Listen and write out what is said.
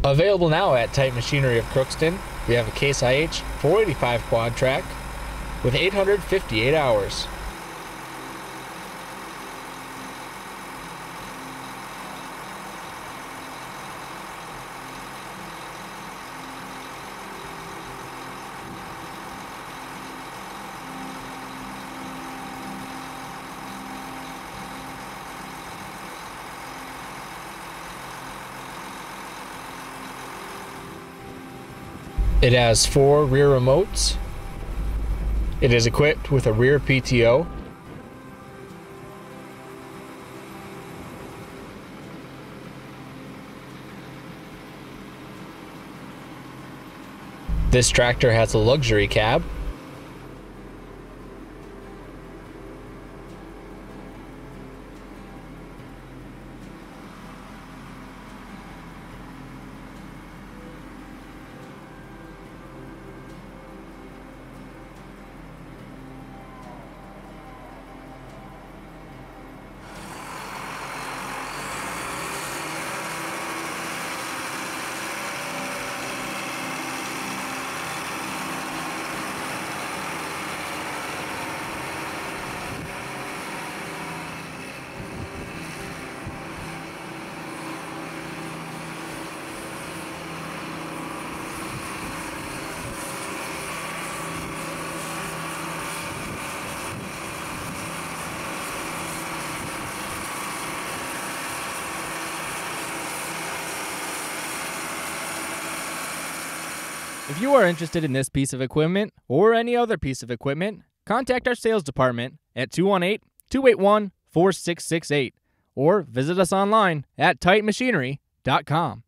Available now at Tight Machinery of Crookston, we have a Case IH 485 quad track with 858 hours. It has 4 rear remotes. It is equipped with a rear PTO. This tractor has a luxury cab. If you are interested in this piece of equipment or any other piece of equipment, contact our sales department at 218-281-4668 or visit us online at tightmachinery.com.